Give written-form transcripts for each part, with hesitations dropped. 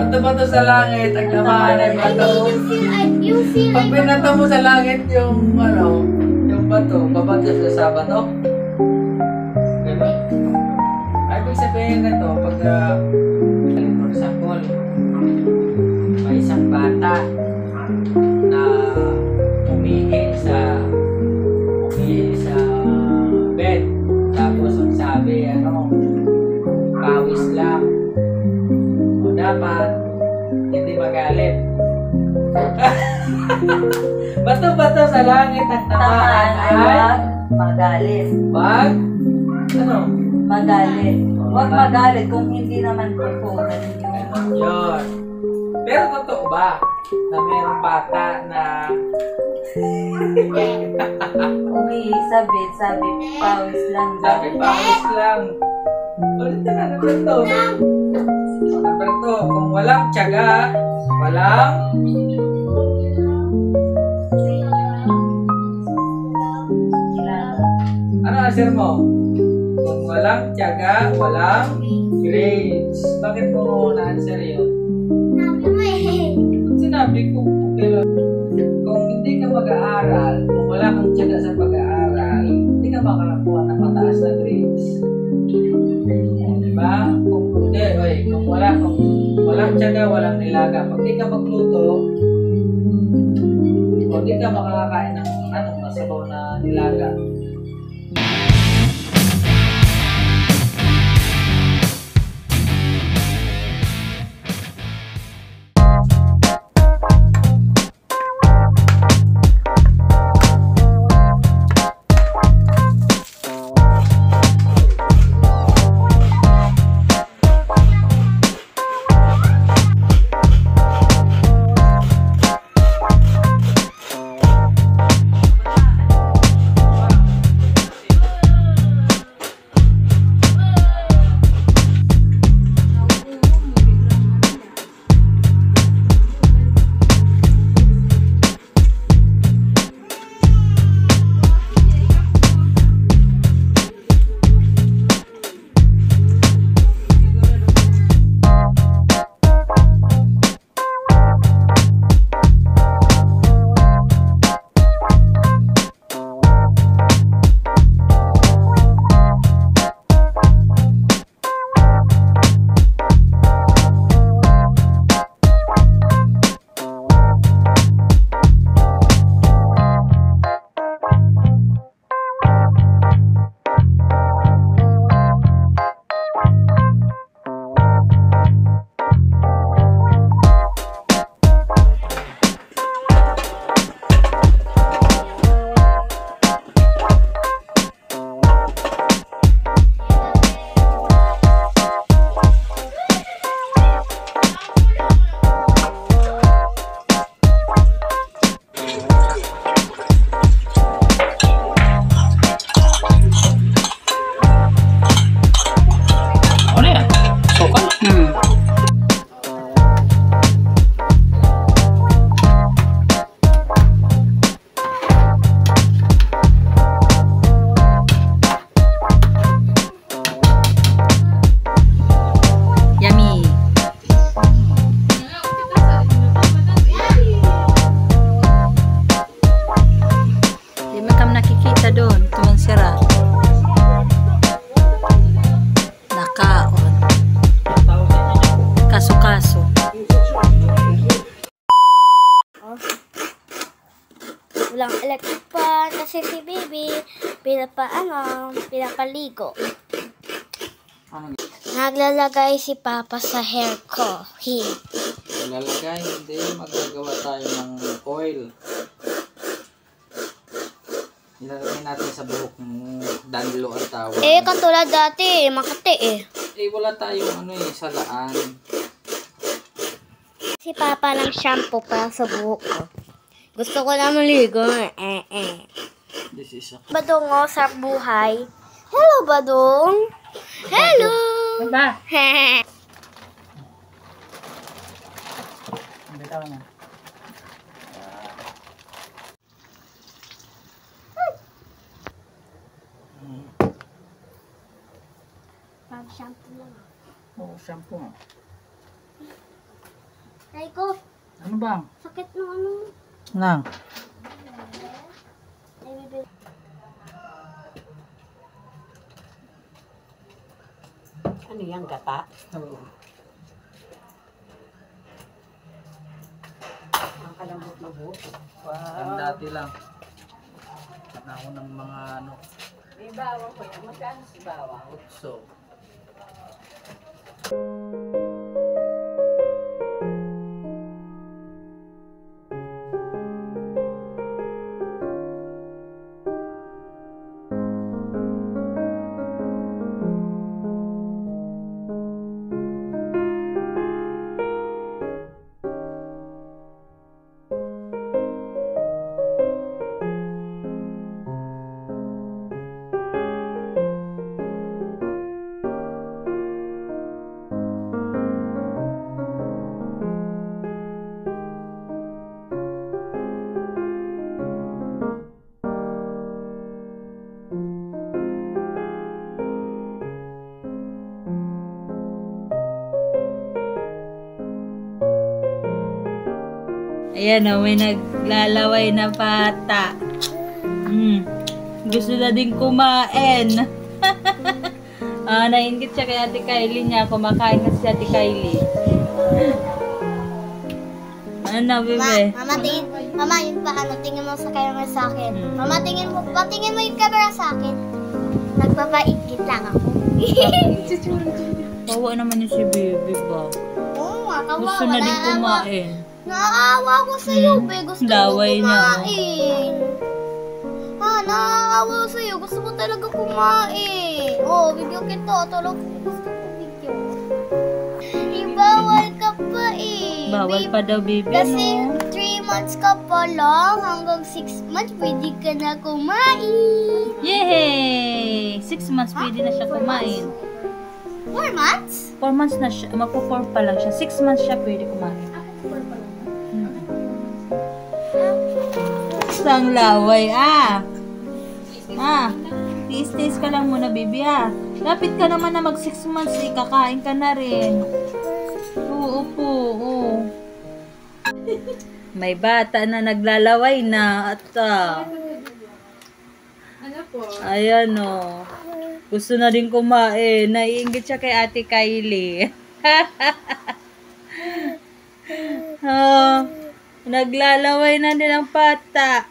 Bato-bato sa langit, ang laman ay bato. Pag binato mo sa langit yung yung bato, babato siya sa bato. Diba? Ibig sabihin na to, pag for example, may isang bata na umihi sa bed, tapos ang sabi, pawis lang. Dapat hindi magalit. Bato-bato sa langit ang tamaan ay magalit. Magalit. Huwag magalit kung hindi naman pupunan yun. Pero totoo ba na mayroong bata na umihi sa bed, sabi pawis lang. Sabi pawis lang. Ulit na to. Number 2, kung walang tiyaga, walang ano answer mo? Kung walang tiyaga, walang grades. Bakit mo na-answer yun? Sinabi ko, kung hindi ka mag-aaral, kung wala kang tiyaga sa pag-aaral, hindi ka makakakuha ng mataas na grades. Diba? Kung walang tiyaga, walang nilaga. Pag di ka magluto, o di ka makakakain ng masabaw na nilaga. Walang electric fan kasi si Baby pinapaligo. Anong Naglalagay si Papa sa hair ko. ilalagay? Hindi. Magagawa tayo ng oil. Ilalagay natin sa buhok mo. Danlo ang tawag. Katulad dati, Makati Wala tayong salaan. Si Papa ng shampoo para sa buhok ko. Gusto ko na maligo. This is a... Badong sa buhay. Hello, Badong. Hello. Ba? Bitaw na. Pag-shampoo lang. Oh, shampoo. Try ko. Ano bang? Sakit ng ano. Nang. Ano yan, gata? Oh. Ang kalambot-lambot. Ang dati lang. Panahon ng mga May bawang ko yan. Magkano si bawang? utso. Ayan o, may naglalaway na bata. Gusto na din kumain. Nainggit siya kay Ate Kylie niya. Kumakain kasi si Ate Kylie. Ano na, bebe? Mama, yung paano, tingin mo sa camera sa akin. Mama, patingin mo yung camera sa akin. Nagpapaigit lang ako. Kawa naman yung si bebe ba? Oo, kawawa. Gusto na din kumain. Naaawa ko sa'yo, be. Gusto Laway mo niya, kumain. Naaawa ko sa'yo. Gusto mo talaga kumain. Video kita. Talaga gusto ko video. Bawal ka pa Bawal pa daw, bebe, Kasi no? 3 months ka pa lang. Hanggang 6 months, pwede ka na kumain. Yay! 6 months pwede na siya kumain. 4 months? 4 months na siya. Magpo-4 pa lang siya. 6 months siya pwede kumain. Isang laway, tiis-tiis ka lang muna, baby, Lapit ka naman na mag 6 months, kakain ka na rin. Oo po, oo. May bata na naglalaway na at ayan o. Gusto na rin kumain. Naiinggit siya kay Ate Kylie. Naglalaway na din ang bata.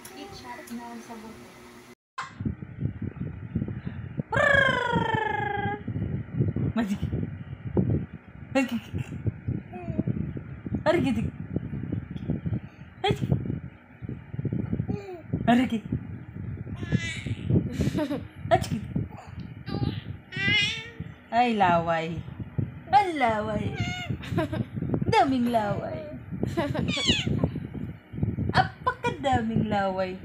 Ay, laway. Ang laway. Daming laway. Apakadaming laway.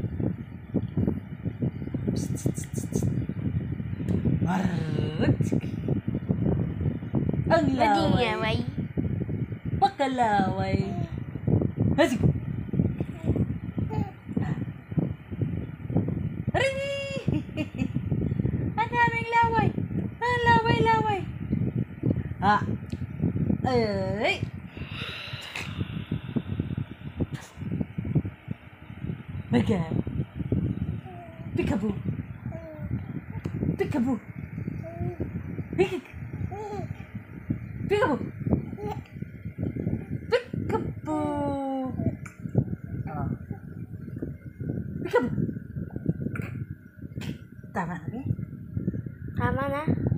Ang laway. Pakalaway. Hasik. Ang daming laway. Ang laway. Ay. Okay. Peekaboo. Peekaboo. Peekaboo. Peekaboo. Peekaboo. Tama na, Tama na.